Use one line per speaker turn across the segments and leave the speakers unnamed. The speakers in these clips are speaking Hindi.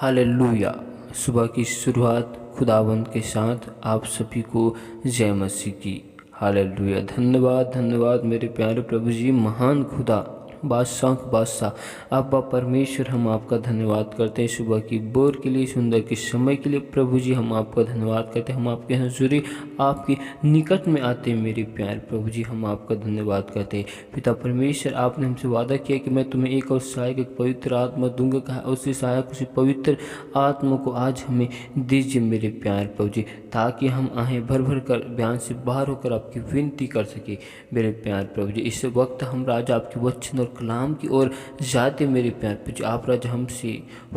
हालेलुया। सुबह की शुरुआत खुदावंद के साथ आप सभी को जय मसीह की। हालेलुया। धन्यवाद धन्यवाद मेरे प्यारे प्रभु जी, महान खुदा, बादशाह के बादशाह अब्बा परमेश्वर, हम आपका धन्यवाद करते हैं सुबह की बोर के लिए, सुंदर के समय के लिए। प्रभु जी हम आपका धन्यवाद करते हैं, हम आपके हजूरी आपके निकट में आते हैं। मेरे प्यारे प्रभु जी हम आपका धन्यवाद करते हैं। पिता परमेश्वर, आपने हमसे वादा किया कि मैं तुम्हें एक और सहायक, एक पवित्र आत्मा दूंगा। कहा उसी सहायक, उसी पवित्र आत्मा को आज हमें दीजिए मेरे प्यारे प्रभु जी, ताकि हम आहें भर भर कर बयान से बाहर होकर आपकी विनती कर सके। मेरे प्यारे प्रभु जी, इस वक्त हम राजा आपके वचन और कलाम की ओर जाते मेरे प्यारे प्रभु जी। आप राजा हमसे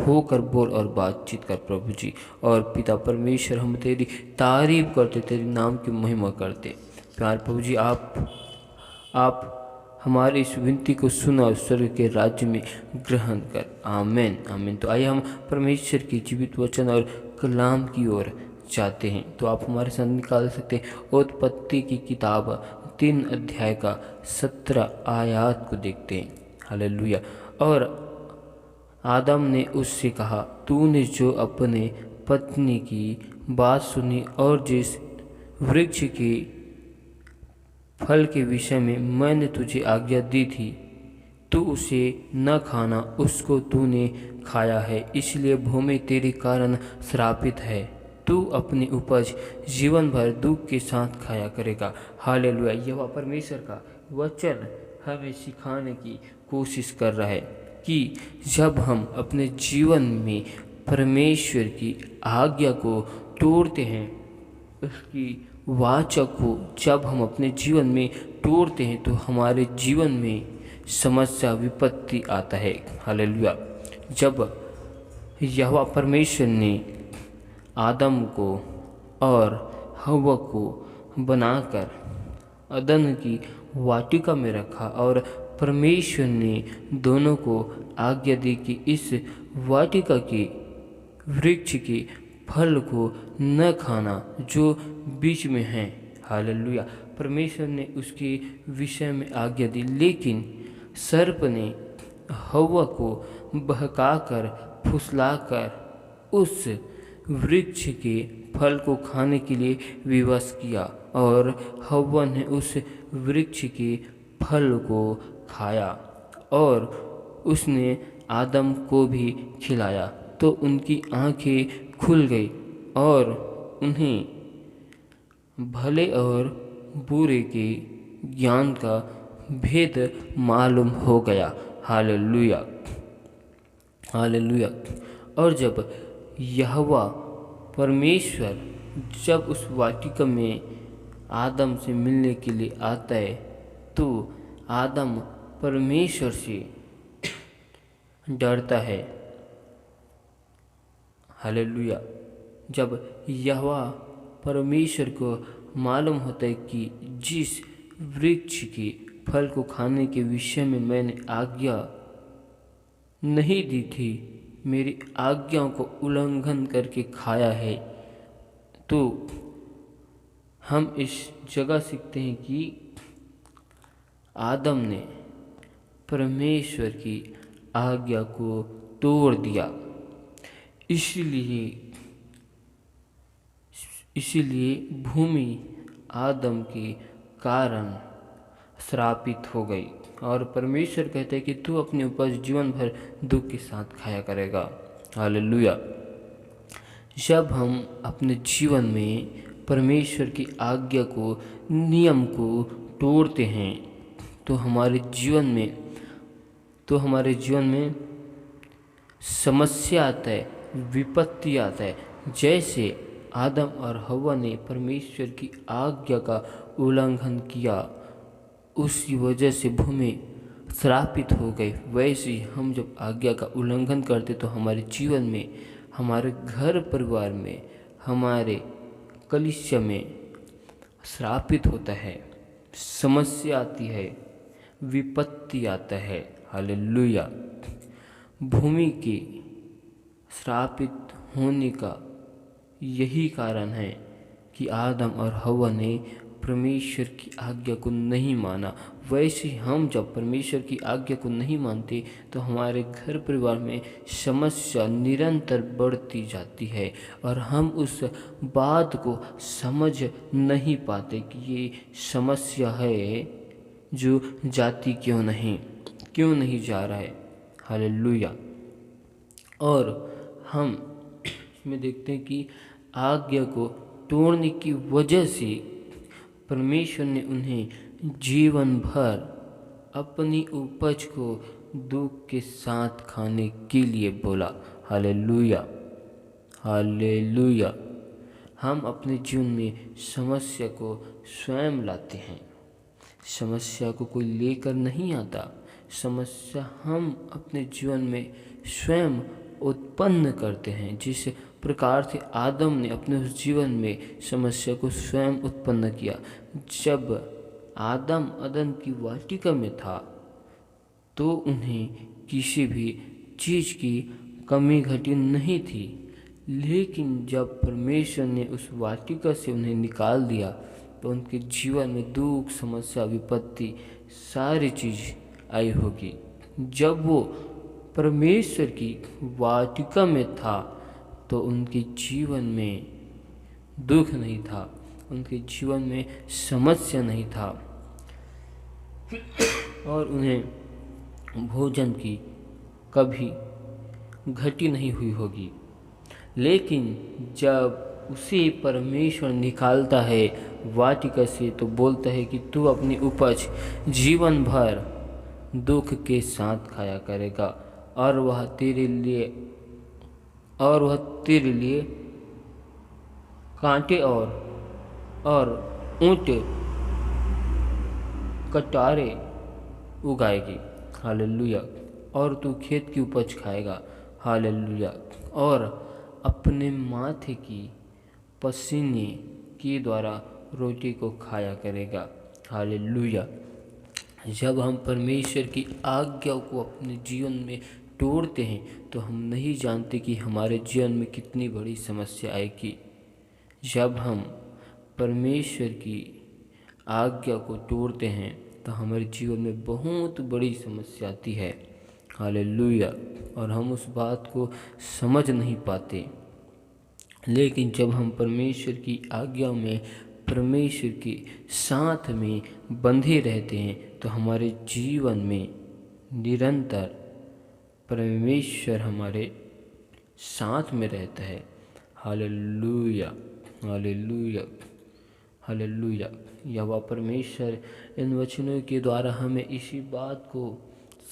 होकर बोल और बातचीत कर प्रभु जी। और पिता परमेश्वर, हम तेरी तारीफ करते, तेरे नाम की महिमा करते। प्यारे प्रभु जी, आप हमारी इस विनती को सुना और स्वर्ग के राज्य में ग्रहण कर। आमीन आमीन। तो आइए हम परमेश्वर की जीवित वचन और कलाम की ओर जाते हैं। तो आप हमारे साथ निकाल सकते हैं उत्पत्ति की किताब 3 अध्याय का 17 आयत को देखते हैं। हालेलुया। और आदम ने उससे कहा, तूने जो अपने पत्नी की बात सुनी और जिस वृक्ष की फल के विषय में मैंने तुझे आज्ञा दी थी, तू उसे न खाना, उसको तूने खाया है, इसलिए भूमि तेरे कारण श्रापित है। तू अपनी उपज जीवन भर दुख के साथ खाया करेगा। हालेलुया। यह परमेश्वर का वचन हमें सिखाने की कोशिश कर रहा है कि जब हम अपने जीवन में परमेश्वर की आज्ञा को तोड़ते हैं, उसकी वाचा को जब हम अपने जीवन में तोड़ते हैं, तो हमारे जीवन में समस्या, विपत्ति आता है। हालेलुया। जब यहोवा परमेश्वर ने आदम को और हव्वा को बनाकर अदन की वाटिका में रखा और परमेश्वर ने दोनों को आज्ञा दी कि इस वाटिका के वृक्ष के फल को न खाना जो बीच में है। हालेलुया। परमेश्वर ने उसके विषय में आज्ञा दी, लेकिन सर्प ने हव्वा को बहकाकर, फुसलाकर उस वृक्ष के फल को खाने के लिए विवश किया और हव्वा ने उस वृक्ष के फल को खाया और उसने आदम को भी खिलाया। तो उनकी आंखें खुल गई और उन्हें भले और बुरे के ज्ञान का भेद मालूम हो गया। Hallelujah hallelujah. और जब यहोवा परमेश्वर जब उस वाटिका में आदम से मिलने के लिए आता है, तो आदम परमेश्वर से डरता है। हालेलुया। जब यहोवा परमेश्वर को मालूम होता है कि जिस वृक्ष के फल को खाने के विषय में मैंने आज्ञा नहीं दी थी, मेरी आज्ञाओं को उल्लंघन करके खाया है, तो हम इस जगह सीखते हैं कि आदम ने परमेश्वर की आज्ञा को तोड़ दिया। इसीलिए भूमि आदम के कारण श्रापित हो गई। और परमेश्वर कहते हैं कि तू अपनी उपज जीवन भर दुख के साथ खाया करेगा। हालेलुया। जब हम अपने जीवन में परमेश्वर की आज्ञा को, नियम को तोड़ते हैं, तो हमारे जीवन में समस्या आता है, विपत्ति आता है। जैसे आदम और हव्वा ने परमेश्वर की आज्ञा का उल्लंघन किया, उसी वजह से भूमि श्रापित हो गई, वैसे ही हम जब आज्ञा का उल्लंघन करते तो हमारे जीवन में, हमारे घर परिवार में, हमारे कलीसिया में श्रापित होता है, समस्या आती है, विपत्ति आता है। हालेलुया। भूमि के श्रापित होने का यही कारण है कि आदम और हव्वा ने परमेश्वर की आज्ञा को नहीं माना, वैसे हम जब परमेश्वर की आज्ञा को नहीं मानते तो हमारे घर परिवार में समस्या निरंतर बढ़ती जाती है और हम उस बात को समझ नहीं पाते कि ये समस्या है जो जाती क्यों नहीं जा रहा है। हालेलुया। और हम इसमें देखते हैं कि आज्ञा को तोड़ने की वजह से परमेश्वर ने उन्हें जीवन भर अपनी उपज को दुख के साथ खाने के लिए बोला। Hallelujah, hallelujah. हम अपने जीवन में समस्या को स्वयं लाते हैं, समस्या को कोई लेकर नहीं आता। समस्या हम अपने जीवन में स्वयं उत्पन्न करते हैं। जिस प्रकार से आदम ने अपने उस जीवन में समस्या को स्वयं उत्पन्न किया। जब आदम अदन की वाटिका में था तो उन्हें किसी भी चीज़ की कमी घटी नहीं थी, लेकिन जब परमेश्वर ने उस वाटिका से उन्हें निकाल दिया तो उनके जीवन में दुख, समस्या, विपत्ति सारी चीज़ आई होगी। जब वो परमेश्वर की वाटिका में था तो उनके जीवन में दुख नहीं था, उनके जीवन में समस्या नहीं था और उन्हें भोजन की कभी घटी नहीं हुई होगी। लेकिन जब उसे परमेश्वर निकालता है वाटिका से तो बोलता है कि तू अपनी उपज जीवन भर दुख के साथ खाया करेगा और वह तेरे लिए कांटे और ऊंटे कटारे उगाएगी। हालेलुया। और तू खेत की उपज खाएगा। हालेलुया। और अपने माथे की पसीने के द्वारा रोटी को खाया करेगा। हालेलुया। जब हम परमेश्वर की आज्ञा को अपने जीवन में तोड़ते हैं तो हम नहीं जानते कि हमारे जीवन में कितनी बड़ी समस्या आएगी। जब हम परमेश्वर की आज्ञा को तोड़ते हैं तो हमारे जीवन में बहुत बड़ी समस्या आती है। हालेलुया। और हम उस बात को समझ नहीं पाते। लेकिन जब हम परमेश्वर की आज्ञा में, परमेश्वर के साथ में बंधे रहते हैं तो हमारे जीवन में निरंतर परमेश्वर हमारे साथ में रहता है। Hallelujah, hallelujah, hallelujah. यहोवा परमेश्वर इन वचनों के द्वारा हमें इसी बात को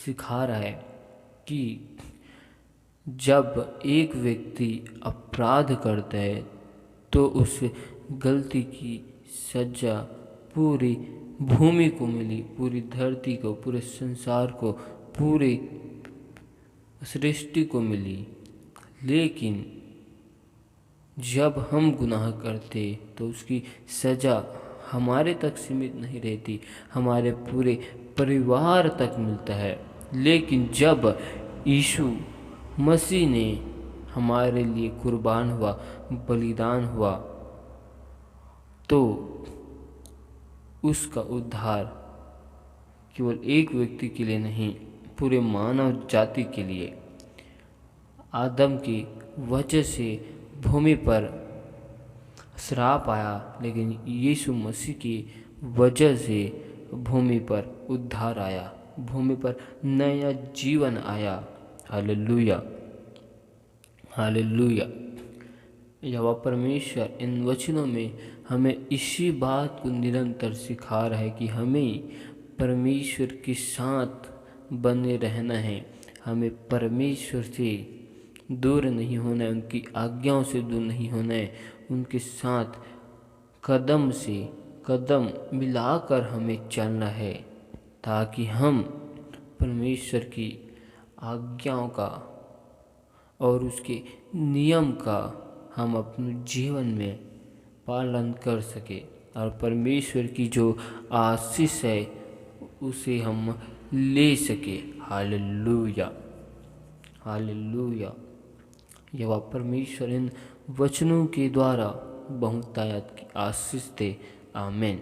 सिखा रहा है कि जब एक व्यक्ति अपराध करता है तो उस गलती की सजा पूरी भूमि को मिली, पूरी धरती को, पूरे संसार को, पूरी सृष्टि को मिली। लेकिन जब हम गुनाह करते तो उसकी सज़ा हमारे तक सीमित नहीं रहती, हमारे पूरे परिवार तक मिलता है। लेकिन जब यीशु मसीह ने हमारे लिए कुर्बान हुआ, बलिदान हुआ, तो उसका उद्धार केवल एक व्यक्ति के लिए नहीं, पूरे मानव जाति के लिए। आदम की वजह से भूमि पर श्राप आया, लेकिन यीशु मसीह की वजह से भूमि पर उद्धार आया, भूमि पर नया जीवन आया। Hallelujah, hallelujah. यहोवा परमेश्वर इन वचनों में हमें इसी बात को निरंतर सिखा रहा है कि हमें परमेश्वर के साथ बने रहना है, हमें परमेश्वर से दूर नहीं होना है, उनकी आज्ञाओं से दूर नहीं होना है, उनके साथ कदम से कदम मिलाकर हमें चलना है, ताकि हम परमेश्वर की आज्ञाओं का और उसके नियम का हम अपने जीवन में पालन कर सके और परमेश्वर की जो आशीष है उसे हम ले सके। Hallelujah, hallelujah. यहोवा परमेश्वर इन वचनों के द्वारा बहुतायत की आशीष दे। आमीन।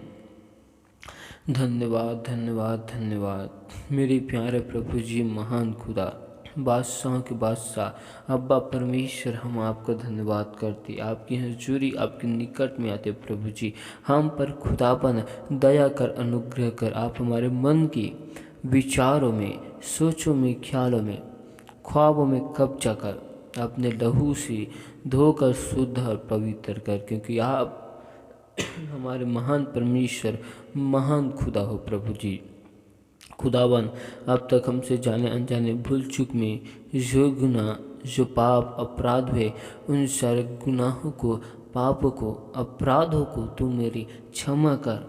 धन्यवाद धन्यवाद धन्यवाद मेरे प्यारे प्रभु जी, महान खुदा, बादशाह के बादशाह, अब्बा परमेश्वर, हम आपका धन्यवाद करते, आपकी हजूरी, आपके निकट में आते प्रभु जी। हम पर खुदाबन दया कर, अनुग्रह कर, आप हमारे मन की विचारों में, सोचों में, ख्यालों में, ख्वाबों में कब्जा कर, अपने लहू से धोकर शुद्ध और पवित्र कर, क्योंकि आप हमारे महान परमेश्वर, महान खुदा हो प्रभु जी। खुदावन, अब तक हमसे जाने अनजाने भूल चूक में जो गुनाह, जो पाप अपराध हुए, उन सारे गुनाहों को, पापों को, अपराधों को तू मेरी क्षमा कर,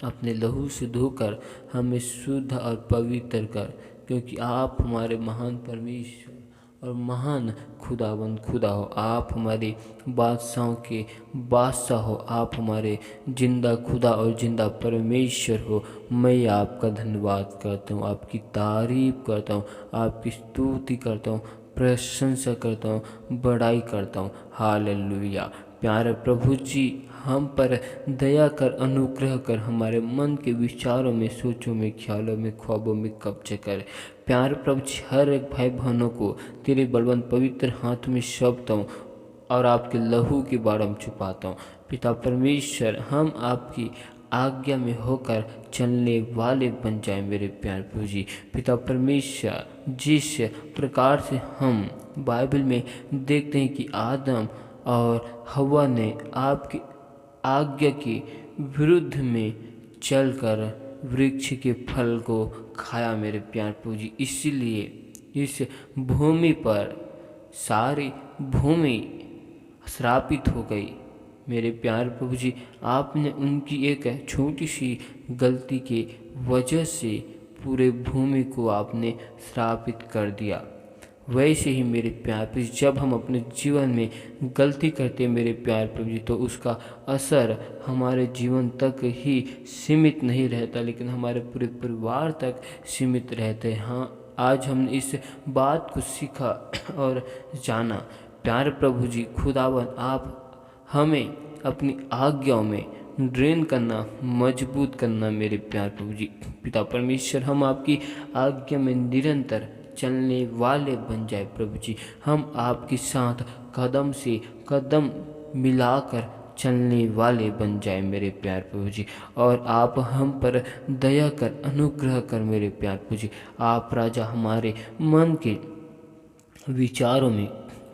अपने लहू से धोकर हमें शुद्ध और पवित्र कर, क्योंकि आप हमारे महान परमेश्वर और महान खुदावंद खुदा हो। आप हमारे बादशाहों के बादशाह हो, आप हमारे जिंदा खुदा और जिंदा परमेश्वर हो। मैं आपका धन्यवाद करता हूँ, आपकी तारीफ करता हूँ, आपकी स्तुति करता हूँ, प्रशंसा करता हूँ, बड़ाई करता हूँ। हालेलुया। प्यारे प्रभु जी, हम पर दया कर, अनुग्रह कर, हमारे मन के विचारों में, सोचों में, ख्यालों में, ख्वाबों में कब्जे कर। प्यारे प्रभु जी, हर एक भाई बहनों को तेरे बलवंत पवित्र हाथ में सौंपता हूँ और आपके लहू के बारे में छुपाता हूँ। पिता परमेश्वर, हम आपकी आज्ञा में होकर चलने वाले बन जाए मेरे प्यारे प्रभु जी। पिता परमेश्वर, जिस प्रकार से हम बाइबल में देखते हैं कि आदम और हव्वा ने आपकी आज्ञा के विरुद्ध में चलकर वृक्ष के फल को खाया मेरे प्यारे प्रभु जी, इसीलिए इस भूमि पर सारी भूमि श्रापित हो गई। मेरे प्यारे प्रभु जी, आपने उनकी एक छोटी सी गलती के वजह से पूरे भूमि को आपने श्रापित कर दिया। वैसे ही मेरे प्यार प्रभु, जब हम अपने जीवन में गलती करते हैं मेरे प्यार प्रभु जी, तो उसका असर हमारे जीवन तक ही सीमित नहीं रहता, लेकिन हमारे पूरे परिवार तक सीमित रहते हैं। हाँ, आज हमने इस बात को सीखा और जाना। प्यारे प्रभु जी, खुदावन, आप हमें अपनी आज्ञाओं में ड्रेन करना, मजबूत करना मेरे प्यारे प्रभु जी। पिता परमेश्वर, हम आपकी आज्ञा में निरंतर चलने वाले बन जाए प्रभु जी। हम आपके साथ कदम से कदम मिलाकर चलने वाले बन जाए मेरे प्यार प्रभु जी। और आप हम पर दया कर, अनुग्रह कर मेरे प्यार प्रभु जी। आप राजा हमारे मन के विचारों में,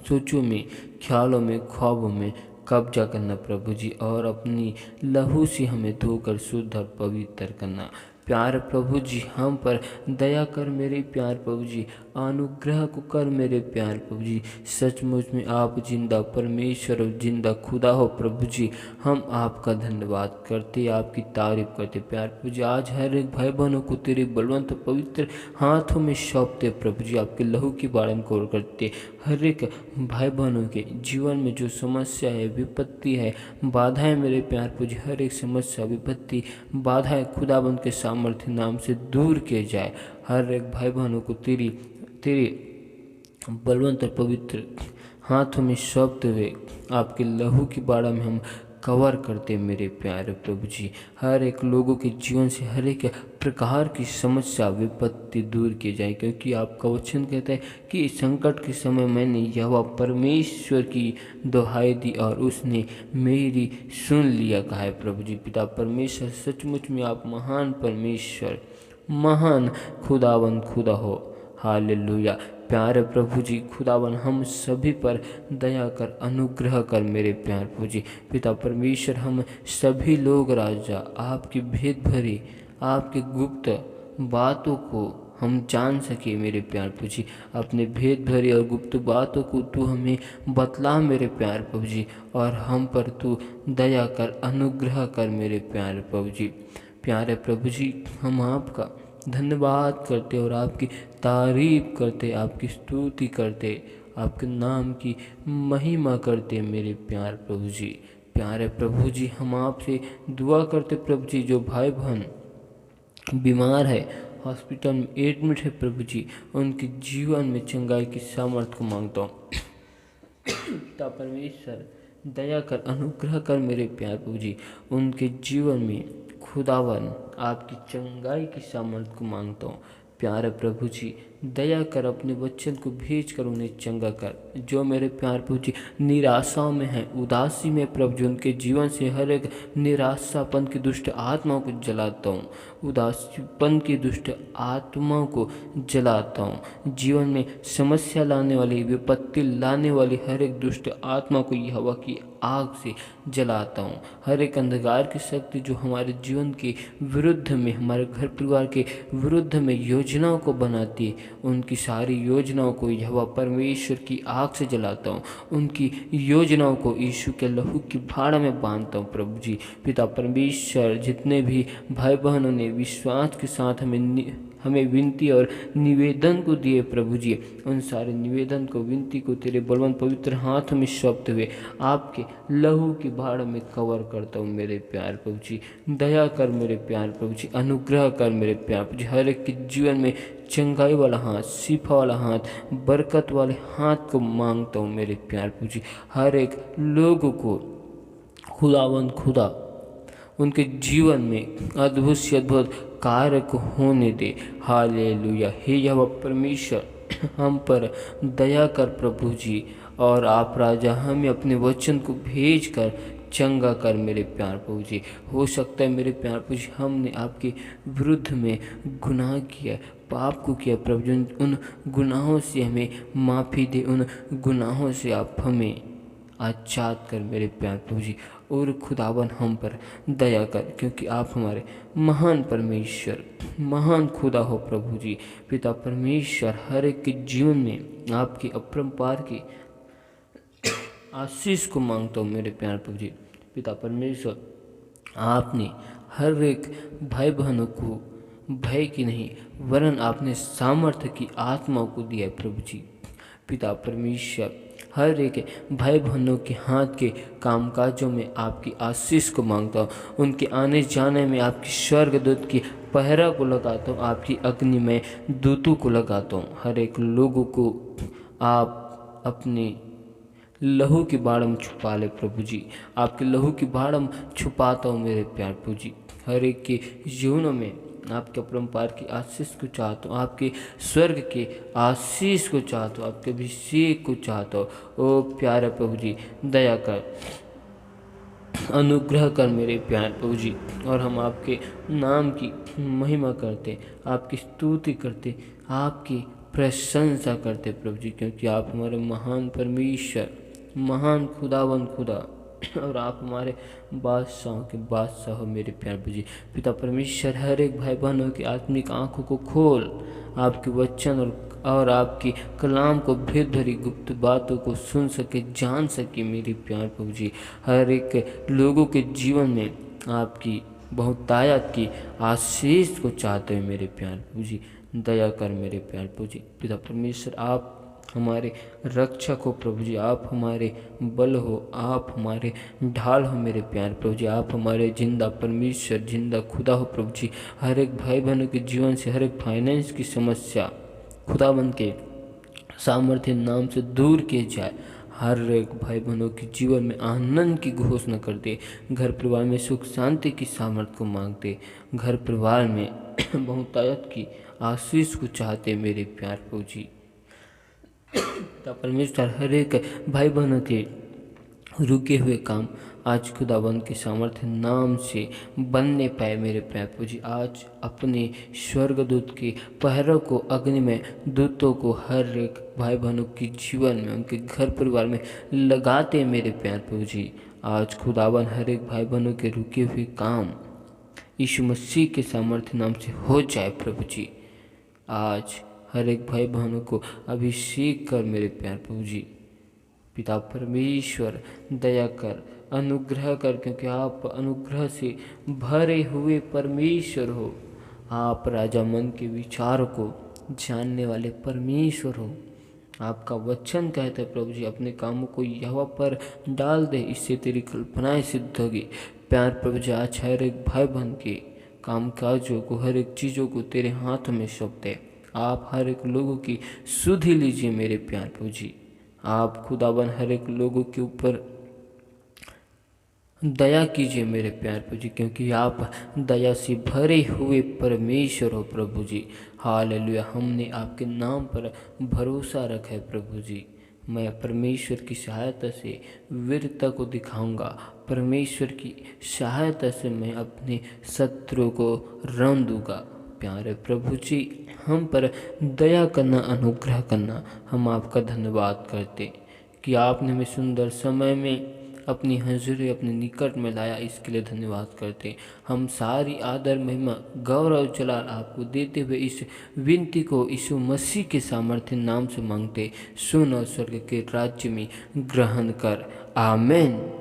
सोचों में, ख्यालों में, ख्वाबों में कब्जा करना प्रभु जी, और अपनी लहू से हमें धोकर शुद्ध और पवित्र करना। प्यार प्रभु जी, हम पर दया कर मेरे प्यार प्रभु जी, अनुग्रह को कर मेरे प्यार प्रभु जी। सचमुच में आप जिंदा परमेश्वर और जिंदा खुदा हो प्रभु जी। हम आपका धन्यवाद करते, आपकी तारीफ करते प्यार प्रभु जी। आज हर एक भाई बहनों को तेरे बलवंत पवित्र हाथों में सौंपते प्रभु जी, आपके लहू के बारे में गौर करते। हर एक भाई बहनों के जीवन में जो समस्या है, विपत्ति है, बाधाएं मेरे प्यार प्रभु जी, हर एक समस्या, विपत्ति, बाधाएं खुदाबंद के सामर्थ्य नाम से दूर किए जाए। हर एक भाई बहनों को तेरी बलवंत और पवित्र हाथों में सौंपते हुए आपके लहू के बारे में हम कवर करते मेरे प्यारे प्रभु जी। हर एक लोगों के जीवन से हर एक प्रकार की समस्या, विपत्ति दूर की जाए, क्योंकि आपका वचन कहता है कि संकट के समय मैंने यहोवा परमेश्वर की दुहाई दी और उसने मेरी सुन लिया कहा है प्रभु जी। पिता परमेश्वर, सचमुच में आप महान परमेश्वर, महान खुदावन खुदा हो। हालेलुया। प्यारे प्रभु जी, खुदावन, हम सभी पर दया कर, अनुग्रह कर मेरे प्यारे प्रभु जी। पिता परमेश्वर, हम सभी लोग राजा आपकी भेद भरी, आपके गुप्त बातों को हम जान सके मेरे प्यार प्रभु जी। अपने भेद भरी और गुप्त बातों को तू हमें बतला मेरे प्यार प्रभु जी, और हम पर तू दया कर, अनुग्रह कर मेरे प्यारे प्रभु जी। प्यारे प्रभु जी, हम आपका धन्यवाद करते और आपकी तारीफ करते, आपकी स्तुति करते, आपके नाम की महिमा करते मेरे प्यार प्रभु जी। प्यारे प्रभु जी, हम आपसे दुआ करते प्रभु जी, जो भाई बहन बीमार है, हॉस्पिटल में एडमिट है प्रभु जी, उनके जीवन में चंगाई की सामर्थ्य को मांगता हूँ। पिता परमेश्वर, दया कर, अनुग्रह कर मेरे प्यार प्रभु जी। उनके जीवन में खुदावन आपकी चंगाई की सामर्थ को मांगता हूँ। प्यारे प्रभु जी, दया कर अपने वचन को भेज कर उन्हें चंगा कर। जो मेरे प्यारे प्रभु जी निराशाओं में हैं, उदासी में प्रभु जी, उनके जीवन से हर एक निराशापन की दुष्ट आत्माओं को जलाता हूँ, उदासीपन की दुष्ट आत्माओं को जलाता हूँ। जीवन में समस्या लाने वाली, विपत्ति लाने वाली हर एक दुष्ट आत्मा को यहोवा की आग से जलाता हूँ। हर एक अंधकार की शक्ति जो हमारे जीवन के विरुद्ध में, हमारे घर परिवार के विरुद्ध में योजनाओं को बनाती है, उनकी सारी योजनाओं को यहोवा परमेश्वर की आग से जलाता हूँ। उनकी योजनाओं को यीशु के लहू की भाड़ में बांधता हूँ। प्रभु जी पिता परमेश्वर, जितने भी भाई बहनों ने विश्वास के साथ हमें विनती और निवेदन को दिए प्रभु जी, उन सारे निवेदन को, विनती को तेरे बलवंत पवित्र हाथ में सौंपते हुए आपके लहू की भाड़ में कवर करता हूँ। मेरे प्यार प्रभु जी, दया कर मेरे प्यार प्रभु जी, अनुग्रह कर मेरे प्यार प्रभु जी। हर एक के जीवन में चंगाई वाला हाथ, शिफा वाला हाथ, बरकत वाले हाथ को मांगता हूँ मेरे प्यार प्रभु जी। हर एक लोगों को खुदावंद खुदा उनके जीवन में अद्भुत से अद्भुत कार्य को होने दे। हालेलुया। हे यहोवा परमेश्वर, हम पर दया कर प्रभु जी, और आप राजा हमें अपने वचन को भेज कर चंगा कर मेरे प्यार प्रभु जी। हो सकता है मेरे प्यार प्रभु जी हमने आपके विरुद्ध में गुनाह किया, पाप को किया प्रभु जी, उन गुनाहों से हमें माफ़ी दे, उन गुनाहों से आप हमें आजाद कर मेरे प्यार प्रभु जी। और खुदावन हम पर दया कर, क्योंकि आप हमारे महान परमेश्वर, महान खुदा हो प्रभु जी। पिता परमेश्वर, हर एक के जीवन में आपकी अपरंपार की आशीष को मांगता हूँ मेरे प्यार प्रभु जी। पिता परमेश्वर, आपने हर एक भाई बहनों को भय की नहीं, वरन आपने सामर्थ्य की आत्मा को दिया है प्रभु जी। पिता परमेश्वर, हर एक भाई बहनों के हाथ के कामकाजों में आपकी आशीष को मांगता हूँ। उनके आने जाने में आपकी स्वर्गदूत की पहरा को लगाता हूँ, आपकी अग्नि में दूतों को लगाता हूँ। हर एक लोगों को आप अपने लहू की बाड़ में छुपा ले प्रभु जी। आपके लहू की बाड़ में छुपाता हूँ मेरे प्यार प्रभु जी। हर एक के जीवनों में आपके अपरंपार की आशीष को चाहता हूँ, आपके स्वर्ग के आशीष को चाहता हूँ, आपके अभिषेक को चाहता हूँ। ओ प्यारे प्रभु जी, दया कर, अनुग्रह कर मेरे प्यार प्रभु जी। और हम आपके नाम की महिमा करते, आपकी स्तुति करते, आपकी प्रशंसा करते प्रभु जी, क्योंकि आप हमारे महान परमेश्वर, महान खुदावन खुदा, और आप हमारे बादशाहों के बादशाह हो मेरे प्यार प्रभु जी। पिता परमेश्वर, हर एक भाई बहनों की आत्मिक आंखों को खोल, आपके वचन और आपकी कलाम को भेद भरी गुप्त बातों को सुन सके, जान सके मेरे प्यार प्रभु जी। हर एक लोगों के जीवन में आपकी बहुतायत की आशीष को चाहते हैं मेरे प्यार प्रभु जी। दया कर मेरे प्यार प्रभु जी। पिता परमेश्वर, आप हमारे रक्षक हो प्रभु जी, आप हमारे बल हो, आप हमारे ढाल हो मेरे प्यार प्रभु जी। आप हमारे जिंदा परमेश्वर, जिंदा खुदा हो प्रभु जी। हर एक भाई बहनों के जीवन से हर एक फाइनेंस की समस्या खुदाबंद के सामर्थ्य नाम से दूर किए जाए। हर एक भाई बहनों के जीवन में आनंद की घोषणा करते, घर परिवार में सुख शांति की सामर्थ्य को मांगते, घर परिवार में बहुतायत की आशीष को चाहते मेरे प्यार प्रभु जी। परमेश्वर, हर एक भाई बहनों के रुके हुए काम आज खुदाबंद के सामर्थ्य नाम से बनने पाए मेरे प्यारे प्रभु जी। आज अपने स्वर्गदूत के पहरों को, अग्नि में दूतों को हर एक भाई बहनों के जीवन में, उनके घर परिवार में लगाते मेरे प्यारे प्रभु जी। आज खुदाबंद हर एक भाई बहनों के रुके हुए काम यीशु मसीह के सामर्थ्य नाम से हो जाए प्रभु जी। आज हर एक भाई बहनों को अभिषेक कर मेरे प्यार प्रभु जी। पिता परमेश्वर, दया कर, अनुग्रह कर, क्योंकि आप अनुग्रह से भरे हुए परमेश्वर हो। आप राजा मन के विचार को जानने वाले परमेश्वर हो। आपका वचन कहता है प्रभु जी, अपने कामों को यहोवा पर डाल दे, इससे तेरी कल्पनाएं सिद्ध होगी। प्यार प्रभु जी, आज हर एक भाई बहन के कामकाजों को, हर एक चीज़ों को तेरे हाथ में सौंप दे। आप हर एक लोगों की सुधि लीजिए मेरे प्यार प्रभु जी। आप खुदावन हर एक लोगों के ऊपर दया कीजिए मेरे प्यारे प्रभु जी, क्योंकि आप दया से भरे हुए परमेश्वर हो प्रभु जी। हालेलुया, हमने आपके नाम पर भरोसा रखा है प्रभु जी। मैं परमेश्वर की सहायता से वीरता को दिखाऊंगा। परमेश्वर की सहायता से मैं अपने शत्रु को रन दूंगा। प्यारे प्रभु जी, हम पर दया करना, अनुग्रह करना। हम आपका धन्यवाद करते कि आपने हमें सुंदर समय में अपनी हजूरी अपने निकट में लाया, इसके लिए धन्यवाद करते। हम सारी आदर, महिमा, गौरव, जलाल आपको देते हुए इस विनती को यीशु मसीह के सामर्थ्य नाम से मांगते। सुन और स्वर्ग के राज्य में ग्रहण कर। आमीन।